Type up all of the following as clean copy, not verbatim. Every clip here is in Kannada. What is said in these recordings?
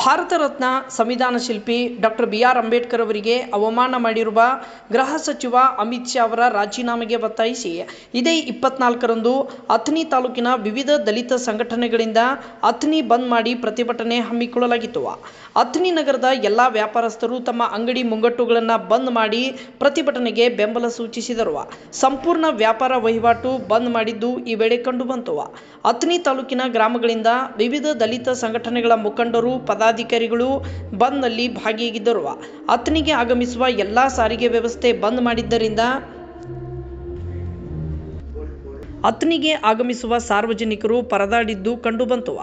ಭಾರತ ರತ್ನ ಸಂವಿಧಾನ ಶಿಲ್ಪಿ ಡಾಕ್ಟರ್ BR ಅಂಬೇಡ್ಕರ್ ಅವರಿಗೆ ಅವಮಾನ ಮಾಡಿರುವ ಗೃಹ ಸಚಿವ ಅಮಿತ್ ಶಾ ಅವರ ರಾಜೀನಾಮೆಗೆ ಒತ್ತಾಯಿಸಿ ಇದೇ 24ರಂದು ಅಥಣಿ ತಾಲೂಕಿನ ವಿವಿಧ ದಲಿತ ಸಂಘಟನೆಗಳಿಂದ ಅಥಣಿ ಬಂದ್ ಮಾಡಿ ಪ್ರತಿಭಟನೆ ಹಮ್ಮಿಕೊಳ್ಳಲಾಗಿತ್ತು. ಅಥಣಿ ನಗರದ ಎಲ್ಲ ವ್ಯಾಪಾರಸ್ಥರು ತಮ್ಮ ಅಂಗಡಿ ಮುಂಗಟ್ಟುಗಳನ್ನು ಬಂದ್ ಮಾಡಿ ಪ್ರತಿಭಟನೆಗೆ ಬೆಂಬಲ ಸೂಚಿಸಿದರು. ಸಂಪೂರ್ಣ ವ್ಯಾಪಾರ ವಹಿವಾಟು ಬಂದ್ ಮಾಡಿದ್ದು ಈ ವೇಳೆ ಕಂಡುಬಂತು. ಅಥಣಿ ತಾಲೂಕಿನ ಗ್ರಾಮಗಳಿಂದ ವಿವಿಧ ದಲಿತ ಸಂಘಟನೆಗಳ ಮುಖಂಡರು ಪದಾಧಿಕಾರಿಗಳು ಬಂದ್ನಲ್ಲಿ ಭಾಗಿಯಾಗಿದ್ದರು. ಅಥಣಿಗೆ ಆಗಮಿಸುವ ಎಲ್ಲ ಸಾರಿಗೆ ವ್ಯವಸ್ಥೆ ಬಂದ್ ಮಾಡಿದ್ದರಿಂದ ಅಥಣಿಗೆ ಆಗಮಿಸುವ ಸಾರ್ವಜನಿಕರು ಪರದಾಡಿದ್ದು ಕಂಡುಬಂತು.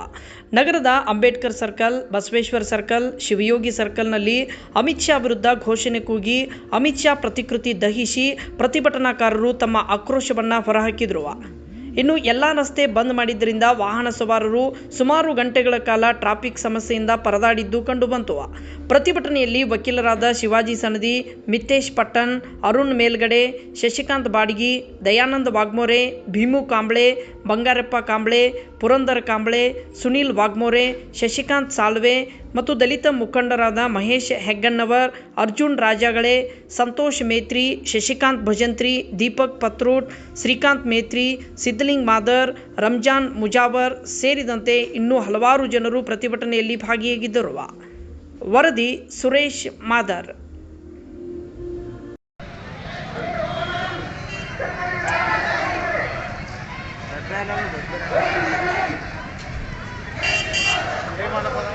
ನಗರದ ಅಂಬೇಡ್ಕರ್ ಸರ್ಕಲ್, ಬಸವೇಶ್ವರ ಸರ್ಕಲ್, ಶಿವಯೋಗಿ ಸರ್ಕಲ್ನಲ್ಲಿ ಅಮಿತ್ ಶಾ ವಿರುದ್ಧ ಘೋಷಣೆ ಕೂಗಿ ಅಮಿತ್ ಶಾ ಪ್ರತಿಕೃತಿ ದಹಿಸಿ ಪ್ರತಿಭಟನಾಕಾರರು ತಮ್ಮ ಆಕ್ರೋಶವನ್ನು ಹೊರಹಾಕಿದರು. ಇನ್ನು ಎಲ್ಲ ರಸ್ತೆ ಬಂದ್ ಮಾಡಿದ್ದರಿಂದ ವಾಹನ ಸವಾರರು ಸುಮಾರು ಗಂಟೆಗಳ ಕಾಲ ಟ್ರಾಫಿಕ್ ಸಮಸ್ಯೆಯಿಂದ ಪರದಾಡಿದ್ದು ಕಂಡುಬಂತು. ಪ್ರತಿಭಟನೆಯಲ್ಲಿ ವಕೀಲರಾದ ಶಿವಾಜಿ ಸನದಿ, ಮಿತೇಶ್ ಪಟ್ಟಣ್, ಅರುಣ್ ಮೇಲ್ಗಡೆ, ಶಶಿಕಾಂತ್ ಬಾಡಗಿ, ದಯಾನಂದ ವಾಗ್ಮೋರೆ, ಭೀಮು ಕಾಂಬ್ಳೆ, ಬಂಗಾರಪ್ಪ ಕಾಂಬ್ಳೆ, ಪುರಂದರ ಕಾಂಬ್ಳೆ, ಸುನೀಲ್ ವಾಗ್ಮೋರೆ, ಶಶಿಕಾಂತ್ ಸಾಳ್ವೆ ಮತ್ತು ದಲಿತ ಮುಖಂಡರಾದ ಮಹೇಶ್ ಹೆಗ್ಗನ್ನವರ್, ಅರ್ಜುನ್ ರಾಜಾಗಳೆ, ಸಂತೋಷ್ ಮೇತ್ರಿ, ಶಶಿಕಾಂತ್ ಭಜಂತ್ರಿ, ದೀಪಕ್ ಪತ್ರೂಟ್, ಶ್ರೀಕಾಂತ್ ಮೇತ್ರಿ, ಸಿದ್ದಲಿಂಗ್ ಮಾದರ್, ರಂಜಾನ್ ಮುಜಾವರ್ ಸೇರಿದಂತೆ ಇನ್ನೂ ಹಲವಾರು ಜನರು ಪ್ರತಿಭಟನೆಯಲ್ಲಿ ಭಾಗಿಯಾಗಿದ್ದರು. ವರದಿ ಸುರೇಶ್ ಮಾದರ್. ಏ